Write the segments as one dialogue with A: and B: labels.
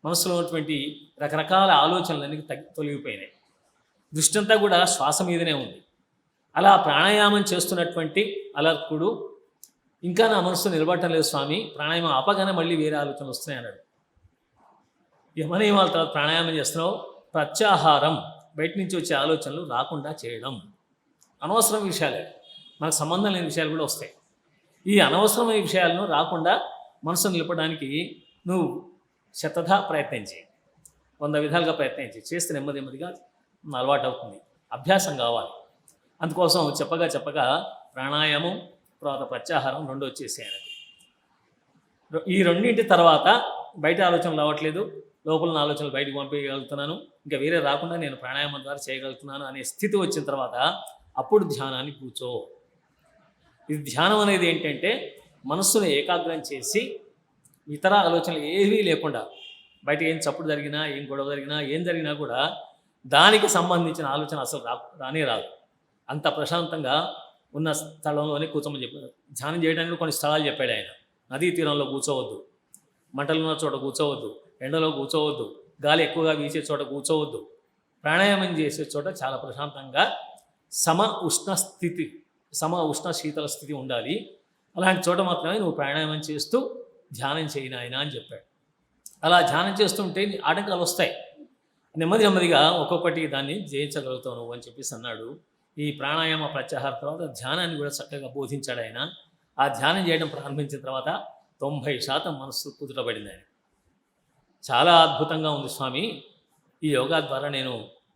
A: మనసులో ఉన్నటువంటి రకరకాల ఆలోచనలన్నీ తొలగిపోయినాయి. దృష్టి అంతా కూడా శ్వాస మీదనే ఉంది. అలా ప్రాణాయామం చేస్తున్నటువంటి అలర్కుడు ఇంకా నా మనసు నిలబడటం లేదు స్వామి, ప్రాణాయామం ఆపగానే మళ్ళీ వేరే ఆలోచనలు వస్తున్నాయి అన్నాడు. యమనియమాల తర్వాత ప్రాణాయామం చేస్తున్నావు, ప్రత్యాహారం బయట నుంచి వచ్చే ఆలోచనలు రాకుండా చేయడం. అనవసరం విషయాలే, మనకు సంబంధం లేని విషయాలు కూడా వస్తాయి. ఈ అనవసరమైన విషయాలను రాకుండా మనసు నిలపడానికి నువ్వు శతధా ప్రయత్నం చేయి, 100 విధాలుగా ప్రయత్నం చేస్తే నెమ్మదిగా అలవాటు అవుతుంది. అభ్యాసం కావాలి. అందుకోసం చెప్పగా ప్రాణాయామం తర్వాత ప్రత్యాహారం 2 వచ్చేసాయి ఆయనకు. ఈ రెండింటి తర్వాత బయట ఆలోచనలు రావట్లేదు, లోపల ఆలోచనలు బయటకు పంపించగలుగుతున్నాను, ఇంకా వేరే రాకుండా నేను ప్రాణాయామం ద్వారా చేయగలుగుతున్నాను అనే స్థితి వచ్చిన తర్వాత అప్పుడు ధ్యానాన్ని కూర్చో. ఇది ధ్యానం అనేది ఏంటంటే మనస్సును ఏకాగ్రం చేసి ఇతర ఆలోచనలు ఏవీ లేకుండా, బయట ఏం చప్పుడు జరిగినా, ఏం గొడవ జరిగినా, ఏం జరిగినా కూడా దానికి సంబంధించిన ఆలోచన అసలు రానే రాదు. అంత ప్రశాంతంగా ఉన్న స్థలంలోనే కూర్చోమని చెప్పారు. ధ్యానం చేయడానికి కొన్ని స్థలాలు చెప్పాడు ఆయన. నదీ తీరంలో కూర్చోవద్దు, మంటలు ఉన్న చోట కూర్చోవద్దు, ఎండలో కూర్చోవద్దు, గాలి ఎక్కువగా వీచే చోట కూర్చోవద్దు. ప్రాణాయామం చేసే చోట చాలా ప్రశాంతంగా సమ ఉష్ణ శీతల స్థితి ఉండాలి. అలాంటి చోట మాత్రమే నువ్వు ప్రాణాయామం చేస్తూ ధ్యానం చేయను ఆయన అని చెప్పాడు. అలా ధ్యానం చేస్తుంటే ఆటంకాలు వస్తాయి, నెమ్మదిగా ఒక్కొక్కటి దాన్ని జయించగలుగుతావు నువ్వు అని చెప్పేసి అన్నాడు. ఈ ప్రాణాయామ ప్రత్యాహార తర్వాత ధ్యానాన్ని కూడా చక్కగా బోధించాడు ఆయన. ఆ ధ్యానం చేయడం ప్రారంభించిన తర్వాత 90% మనస్సు కుదుటపడింది ఆయన. చాలా అద్భుతంగా ఉంది స్వామి, ఈ యోగా ద్వారా నేను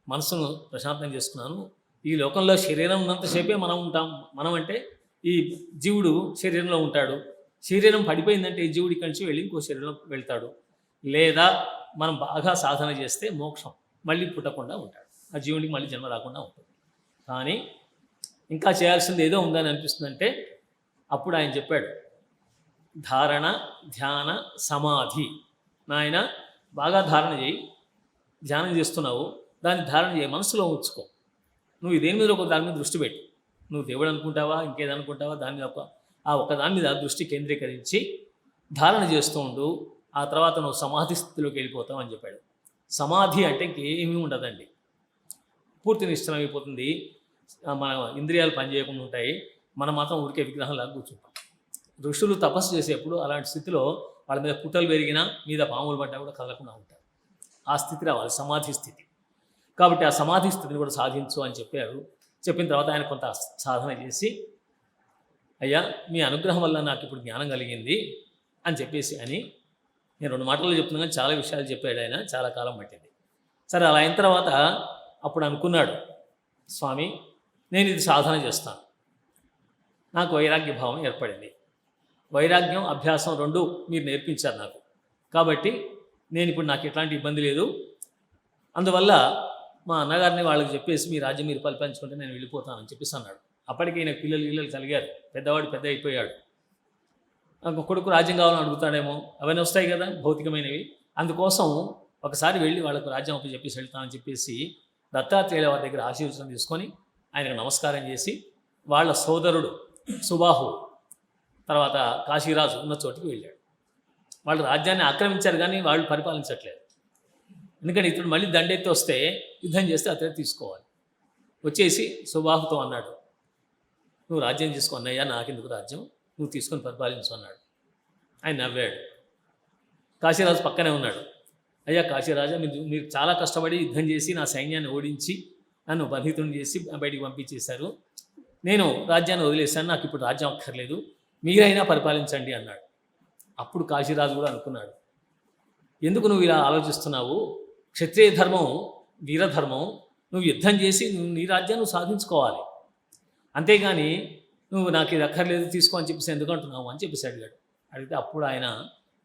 A: మనసును ప్రశాంతం చేసుకున్నాను. ఈ లోకంలో శరీరం ఉన్నంతసేపే మనం ఉంటాం. మనం అంటే ఈ జీవుడు శరీరంలో ఉంటాడు. శరీరం పడిపోయిందంటే ఈ జీవుడి కంచి వెళ్ళి ఇంకో శరీరంలో వెళ్తాడు. లేదా మనం బాగా సాధన చేస్తే మోక్షం, మళ్ళీ పుట్టకుండా ఉంటాడు, ఆ జీవుడికి మళ్ళీ జన్మ రాకుండా ఉంటుంది. కానీ ఇంకా చేయాల్సింది ఏదో ఉందని అనిపిస్తుందంటే అప్పుడు ఆయన చెప్పాడు, ధారణ, ధ్యాన, సమాధి. నాయన బాగా ధారణ చేయి, ధ్యానం చేస్తున్నావు, దాన్ని ధారణ చేయి, మనసులో ఉంచుకో. నువ్వు దేని మీద దాని మీద దృష్టి పెట్టు. నువ్వు దేవుడు అనుకుంటావా, ఇంకేదనుకుంటావా, దాని మీద ఒక దాని మీద దృష్టి కేంద్రీకరించి ధారణ చేస్తూ ఉండు. ఆ తర్వాత నువ్వు సమాధి స్థితిలోకి వెళ్ళిపోతావు అని చెప్పాడు. సమాధి అంటే ఇంకేమీ ఉండదండి, పూర్తి నిశ్చలం అయిపోతుంది. మన ఇంద్రియాలు పనిచేయకుండా ఉంటాయి, మనం మాత్రం ఊరికే విగ్రహంలాగా కూర్చుంటాం. ఋషులు తపస్సు చేసేప్పుడు అలాంటి స్థితిలో వాళ్ళ మీద పుట్టలు పెరిగినా, మీద పాములు పడ్డా కూడా కదలకుండా ఉంటారు. ఆ స్థితి రావాలి, సమాధి స్థితి. కాబట్టి ఆ సమాధి స్థితిని కూడా సాధించు అని చెప్పారు. చెప్పిన తర్వాత ఆయన కొంత సాధన చేసి, అయ్యా మీ అనుగ్రహం వల్ల నాకు ఇప్పుడు జ్ఞానం కలిగింది అని చెప్పేసి అని, నేను 2 మాటల్లో చెప్తున్నాను కానీ చాలా విషయాలు చెప్పాడు ఆయన, చాలా కాలం పట్టింది. సరే అలా అయిన తర్వాత అప్పుడు అనుకున్నాడు, స్వామి నేను ఇది సాధన చేస్తాను, నాకు వైరాగ్య భావం ఏర్పడింది. వైరాగ్యం, అభ్యాసం 2 మీరు నేర్పించారు నాకు. కాబట్టి నేను ఇప్పుడు నాకు ఎట్లాంటి ఇబ్బంది లేదు. అందువల్ల మా అన్నగారిని వాళ్ళకి చెప్పేసి మీ రాజ్యం మీరు పరిపాలించుకుంటే నేను వెళ్ళిపోతానని చెప్పేసి అన్నాడు. అప్పటికే ఈయన పిల్లలు కలిగారు, పెద్దవాడు పెద్ద అయిపోయాడు. కొడుకు రాజ్యం కావాలని అడుగుతాడేమో, అవన్నీ వస్తాయి కదా భౌతికమైనవి. అందుకోసం ఒకసారి వెళ్ళి వాళ్ళకు రాజ్యం అప్పు చెప్పేసి వెళ్తానని చెప్పేసి దత్తాత్రేయుల వారి దగ్గర ఆశీర్వచనం తీసుకొని ఆయనకు నమస్కారం చేసి వాళ్ళ సోదరుడు సుబాహు తర్వాత కాశీరాజు ఉన్న చోటుకి వెళ్ళాడు. వాళ్ళు రాజ్యాన్ని ఆక్రమించారు కానీ వాళ్ళు పరిపాలించట్లేదు. ఎందుకంటే ఇతడు మళ్ళీ దండెత్తి వస్తే యుద్ధం చేస్తే అతనే తీసుకోవాలి. వచ్చేసి సుబాహుతో అన్నాడు, నువ్వు రాజ్యం తీసుకో అన్నయ్యా, నాకెందుకు రాజ్యం, నువ్వు తీసుకొని పరిపాలించు అన్నాడు. ఆయన నవ్వాడు. కాశీరాజు పక్కనే ఉన్నాడు. అయ్యా కాశీరాజా, మీరు చాలా కష్టపడి యుద్ధం చేసి నా సైన్యాన్ని ఓడించి నన్ను బంధితుని చేసి బయటికి పంపించేశారు. నేను రాజ్యాన్ని వదిలేశాను, నాకు ఇప్పుడు రాజ్యం అక్కర్లేదు, మీరైనా పరిపాలించండి అన్నాడు. అప్పుడు కాశీరాజు కూడా అనుకున్నాడు, ఎందుకు నువ్వు ఇలా ఆలోచిస్తున్నావు? క్షత్రియ ధర్మం, వీరధర్మం, నువ్వు యుద్ధం చేసి నీ రాజ్యాన్ని నువ్వు సాధించుకోవాలి, అంతేగాని నువ్వు నాకు ఇది అక్కర్లేదు తీసుకో అని చెప్పేసి ఎందుకు అంటున్నావు అని చెప్పేసి అడిగాడు. అడిగితే అప్పుడు ఆయన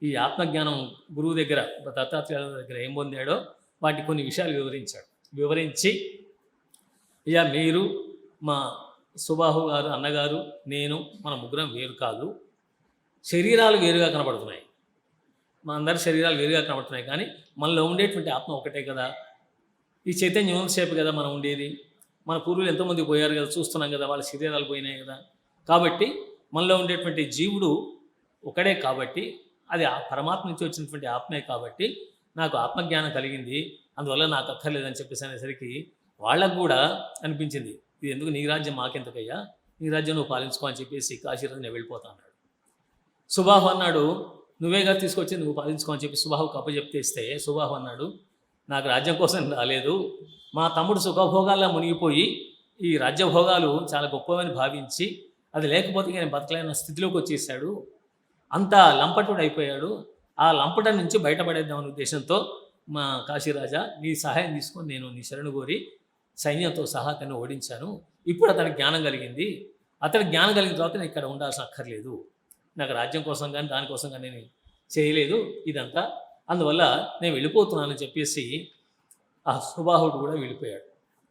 A: ఈ ఆత్మజ్ఞానం గురువు దగ్గర, దత్తాత్రేయుల దగ్గర ఏం పొందాడో వాటి కొన్ని విషయాలు వివరించి, ఇక మీరు మా సుబాహు గారు అన్నగారు నేను మన ముగ్గురం వేరు కాదు, శరీరాలు వేరుగా కనబడుతున్నాయి, మా అందరి శరీరాలు వేరుగా కనబడుతున్నాయి, కానీ మనలో ఉండేటువంటి ఆత్మ ఒకటే కదా, ఈ చైతన్యం సేపు కదా మనం ఉండేది, మన పూర్వులు ఎంతోమంది పోయారు కదా, చూస్తున్నాం కదా, వాళ్ళ శరీరాలు పోయినాయి కదా, కాబట్టి మనలో ఉండేటువంటి జీవుడు ఒకడే, కాబట్టి అది ఆ పరమాత్మ నుంచి వచ్చినటువంటి ఆత్మే, కాబట్టి నాకు ఆత్మజ్ఞానం కలిగింది, అందువల్ల నాకు అక్కర్లేదని చెప్పేసి అనేసరికి వాళ్ళకు కూడా అనిపించింది, ఇది ఎందుకు నీ రాజ్యం మాకెందుకయ్యా, నీ రాజ్యం నువ్వు పాలించుకో అని చెప్పేసి కాశీరాజు నేను వెళ్ళిపోతా అన్నాడు. సుబాహు అన్నాడు, నువ్వేగా తీసుకొచ్చి నువ్వు పాలించుకో అని చెప్పి సుబాహుకు అప్పచెప్తే ఇస్తే సుబాహు అన్నాడు, నాకు రాజ్యం కోసం రాలేదు, మా తమ్ముడు సుఖభోగాల్లో మునిగిపోయి ఈ రాజ్యభోగాలు చాలా గొప్పవని భావించి అది లేకపోతే నేను బతకలేని స్థితిలోకి వచ్చేసాడు, అంత లంపటుడు అయిపోయాడు, ఆ లంపట నుంచి బయటపడేద్దామనే ఉద్దేశంతో మా కాశీరాజా నీ సహాయం తీసుకొని నేను నీ శరణు కోరి సైన్యంతో సహా అతన్ని ఓడించాను, ఇప్పుడు అతనికి జ్ఞానం కలిగింది, అతనికి జ్ఞానం కలిగిన తర్వాత నేను ఇక్కడ ఉండాల్సిన అక్కర్లేదు, నాకు రాజ్యం కోసం కానీ దానికోసం కానీ నేను చేయలేదు ఇదంతా, అందువల్ల నేను వెళ్ళిపోతున్నానని చెప్పేసి ఆ సుబాహుడు కూడా వెళ్ళిపోయాడు.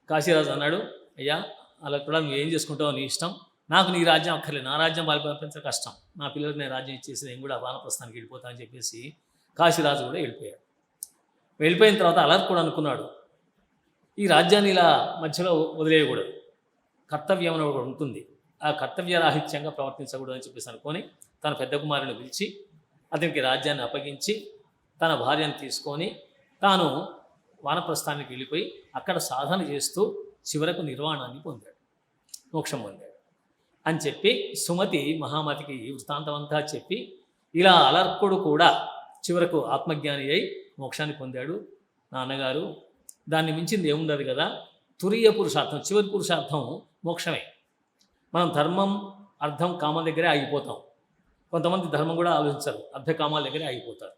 A: కాశీరాజు అన్నాడు, అయ్యా అలా కూడా నువ్వు ఏం చేసుకుంటావో నీ ఇష్టం, నాకు నీ రాజ్యం అక్కర్లేదు, నా రాజ్యం పరిపాలించడం కష్టం, నా పిల్లలకు నేను రాజ్యం ఇచ్చేసి నేను కూడా వానప్రస్థానికి వెళ్ళిపోతా అని చెప్పేసి కాశీరాజు కూడా వెళ్ళిపోయాడు. వెళ్ళిపోయిన తర్వాత అలర్ కూడా అనుకున్నాడు, ఈ రాజ్యాన్ని ఇలా మధ్యలో వదిలేయకూడదు, కర్తవ్యం అని ఒకటి ఉంటుంది, ఆ కర్తవ్యరాహిత్యంగా ప్రవర్తించకూడదు అని చెప్పేసి అనుకొని తన పెద్ద కుమారుని పిలిచి అతనికి రాజ్యాన్ని అప్పగించి తన భార్యను తీసుకొని తాను వానప్రస్థానికి వెళ్ళిపోయి అక్కడ సాధన చేస్తూ చివరకు నిర్వాణాన్ని పొందాడు, మోక్షం పొందాడు అని చెప్పి సుమతి మహామతికి వృత్తాంతం అంతా చెప్పి ఇలా అలర్కుడు కూడా చివరకు ఆత్మజ్ఞాని అయి మోక్షాన్ని పొందాడు. నాన్నగారు దాన్ని మించింది ఏముండదు కదా, తురీయ పురుషార్థం, చివరి పురుషార్థం మోక్షమే. మనం ధర్మం అర్థం కామం దగ్గరే ఆగిపోతాం, కొంతమంది ధర్మం కూడా ఆలోచించరు, అర్థకామాల దగ్గరే ఆగిపోతారు,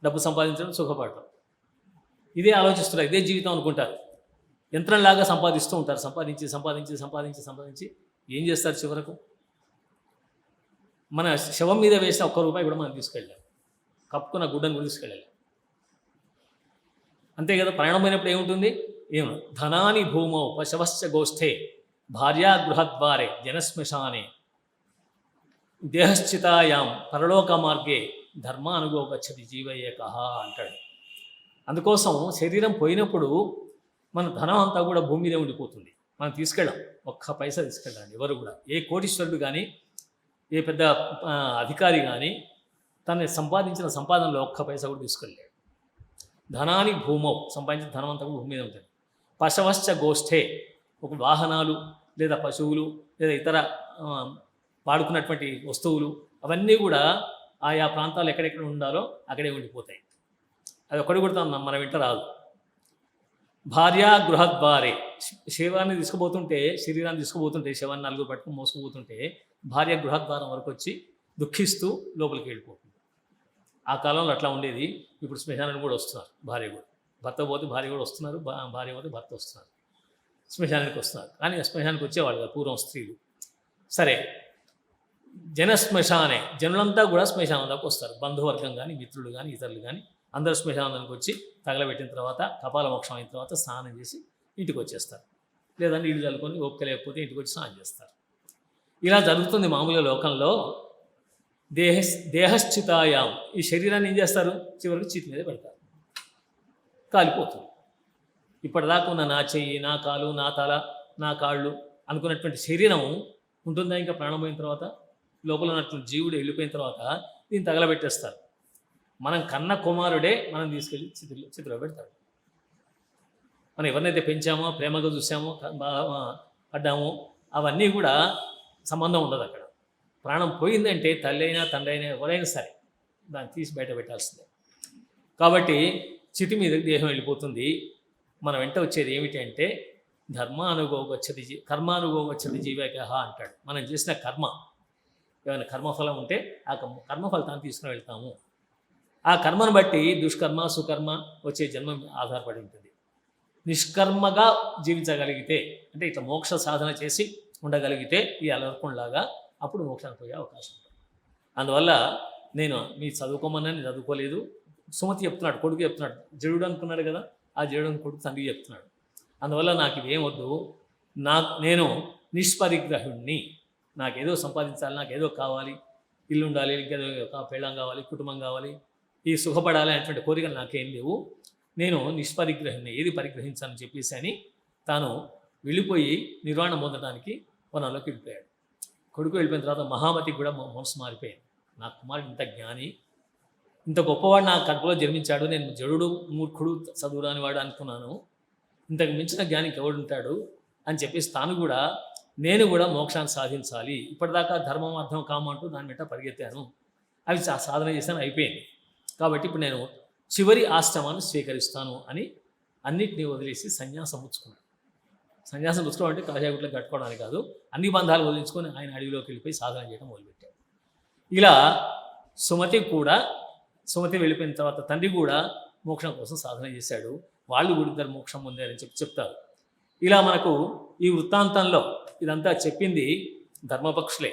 A: డబ్బు సంపాదించడం సుఖపడటం ఇదే ఆలోచిస్తారు, ఇదే జీవితం అనుకుంటారు, యంత్రంలాగా సంపాదిస్తూ ఉంటారు, సంపాదించి సంపాదించి సంపాదించి సంపాదించి ఏం చేస్తారు చివరకు? మన శవం మీద వేసిన ₹1 కూడా మనం తీసుకెళ్ళాం, కప్పుకున్న గుడ్డను కూడా తీసుకెళ్ళాలి, అంతే కదా. ప్రయాణమైనప్పుడు ఏముంటుంది, ఏమో ధనాని భూమౌ పశవశ్చ గోష్ఠే భార్యా గృహద్వారే జనశ్మశానే దేహశ్చితాయాం పరలోక మార్గే ధర్మానుగోగచ్చతి జీవయేక అంటాడు. అందుకోసం శరీరం పోయినప్పుడు మన ధనం అంతా కూడా భూమి మీదే ఉండిపోతుంది, మనం తీసుకెళ్ళాం, ఒక్క పైసా తీసుకెళ్ళండి ఎవరు కూడా, ఏ కోటీశ్వరుడు కానీ ఏ పెద్ద అధికారి కానీ తను సంపాదించిన సంపాదనలో ఒక్క పైసా కూడా తీసుకెళ్ళాడు. ధనాని భూమౌ, సంపాదించిన ధనం అంతా కూడా భూమి మీద ఉంటుంది. పశవశ్చ గోష్ఠే, ఒక వాహనాలు లేదా పశువులు లేదా ఇతర వాడుకున్నటువంటి వస్తువులు అవన్నీ కూడా ఆయా ప్రాంతాలు ఎక్కడెక్కడ ఉండాలో అక్కడే ఉండిపోతాయి, అది ఒక్కడి కూడా మన వెంట రాదు. భార్యా గృహద్వారే, శవాన్ని తీసుకుపోతుంటే శరీరాన్ని తీసుకుపోతుంటే శవాన్ని నలుగురు పట్టుకుని మోసుకుపోతుంటే భార్య గృహద్వారం వరకు వచ్చి దుఃఖిస్తూ లోపలికి వెళ్ళిపోతుంది. ఆ కాలంలో అట్లా ఉండేది. ఇప్పుడు శ్మశానానికి కూడా వస్తున్నారు, భార్య కూడా, భర్త పోతే భార్య కూడా వస్తున్నారు, భార్య పోతే భర్త వస్తున్నారు, శ్మశానానికి వస్తున్నారు. కానీ శ్మశానానికి వచ్చేవాళ్ళు కదా పూర్వం స్త్రీలు. సరే, జనశ్మశానే, జనులంతా కూడా శ్మశానం దాకా వస్తారు, బంధువర్గం కానీ మిత్రులు కానీ ఇతరులు కానీ అందరూ శ్మశానానికి వచ్చి తగలబెట్టిన తర్వాత కపాల మోక్షం అయిన తర్వాత స్నానం చేసి ఇంటికి వచ్చేస్తారు, లేదంటే ఇల్లు చల్లుకొని ఓపిక లేకపోతే ఇంటికి వచ్చి స్నానం చేస్తారు. ఇలా జరుగుతుంది మామూలుగా లోకంలో. దేహశ్చితాయాం, ఈ శరీరాన్ని ఏం చేస్తారు, చివరికి చీతి మీద పెడతారు, కాలిపోతుంది. ఇప్పటిదాకా ఉన్న నా చెయ్యి, నా కాలు, నా తల, నా కాళ్ళు అనుకున్నటువంటి శరీరం ఉంటుందా ఇంకా ప్రాణం పోయిన తర్వాత? లోపల ఉన్నటువంటి జీవుడు వెళ్ళిపోయిన తర్వాత దీన్ని తగలబెట్టేస్తారు. మనం కన్న కుమారుడే మనం తీసుకెళ్ళి చితిలో పెడతాడు. మనం ఎవరినైతే పెంచామో, ప్రేమగా చూసామో, పడ్డామో అవన్నీ కూడా సంబంధం ఉండదు అక్కడ. ప్రాణం పోయిందంటే తల్లి అయినా తండ్రి అయినా ఎవరైనా సరే దాన్ని తీసి బయట పెట్టాల్సిందే. కాబట్టి చితి మీద దేహం వెళ్ళిపోతుంది. మన వెంట వచ్చేది ఏమిటి అంటే ధర్మానుగోగచ్చతి కర్మానుగోగచ్చతి జీవక అంటాడు. మనం చేసిన కర్మ, ఏమైనా కర్మఫలం ఉంటే ఆ కర్మఫలితాన్ని తీసుకుని వెళ్తాము. ఆ కర్మను బట్టి దుష్కర్మ సుకర్మ వచ్చే జన్మ ఆధారపడి ఉంటుంది. నిష్కర్మగా జీవించగలిగితే, అంటే ఇట్లా మోక్ష సాధన చేసి ఉండగలిగితే ఈ అలర్పణలాగా అప్పుడు మోక్షానికి పోయే అవకాశం ఉంటుంది. అందువల్ల నేను మీ చదువుకోమన్నా నేను చదువుకోలేదు, సుమతి చెప్తున్నాడు, కొడుకు చెప్తున్నాడు, జడుడు అనుకున్నాడు కదా, ఆ జడుని కొడుకు తండ్రి చెప్తున్నాడు. అందువల్ల నాకు ఇవేం వద్దు, నేను నిష్పరిగ్రహుణ్ణి, నాకేదో సంపాదించాలి, నాకేదో కావాలి, ఇల్లు ఉండాలి, ఇంకేదో పెళ్ళం కావాలి, కుటుంబం కావాలి, ఈ సుఖపడాలి అనేటువంటి కోరికలు నాకేం లేవు, నేను నిష్పరిగ్రహుణ్ణి, ఏది పరిగ్రహించాలని చెప్పేసి అని తాను వెళ్ళిపోయి నిర్వాణం పొందడానికి వనంలోకి వెళ్ళిపోయాడు. కొడుకు వెళ్ళిపోయిన తర్వాత మహామతికి కూడా మనసు మారిపోయింది. నా కుమారుడు ఇంత జ్ఞాని, ఇంత గొప్పవాడు నా కడుపులో జన్మించాడు, నేను జడుడు మూర్ఖుడు చదువురాని వాడు అనుకున్నాను, ఇంతకు మించిన జ్ఞానికి ఎవడుంటాడు అని చెప్పేసి తాను కూడా నేను కూడా మోక్షాన్ని సాధించాలి, ఇప్పటిదాకా ధర్మం అర్థం కామంటూ దాని వెంట పరిగెత్తాను, అవి సాధన చేశాను, అయిపోయింది, కాబట్టి ఇప్పుడు నేను చివరి ఆశ్రమాన్ని స్వీకరిస్తాను అని అన్నిటినీ వదిలేసి సన్యాసం పుచ్చుకున్నాడు. సన్యాసం పుచ్చుకోవడం అంటే కాజాగుట్లో కట్టుకోవడానికి కాదు, అన్ని బంధాలు వదిలించుకొని ఆయన అడవిలోకి వెళ్ళిపోయి సాధన చేయడం మొదలుపెట్టాడు. ఇలా సుమతి వెళ్ళిపోయిన తర్వాత తండ్రి కూడా మోక్షం కోసం సాధన చేశాడు, వాళ్ళు కూడా ఇద్దరు మోక్షం పొందారని చెప్తారు. ఇలా మనకు ఈ వృత్తాంతంలో ఇదంతా చెప్పింది ధర్మపక్షులే.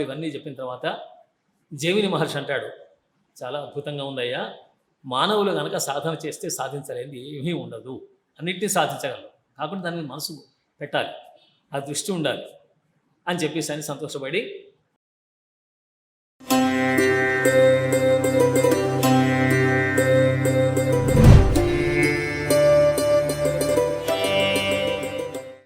A: ఇవన్నీ చెప్పిన తర్వాత జైమిని మహర్షి అంటాడు, చాలా అద్భుతంగా ఉందయ్యా, మానవులు కనుక సాధన చేస్తే సాధించలేనిది ఏమీ ఉండదు, అన్నింటినీ సాధించగలరు, కాకుండా దాని మీద మనసు పెట్టాలి, ఆ దృష్టి ఉండాలి అని చెప్పేసి అని సంతోషపడి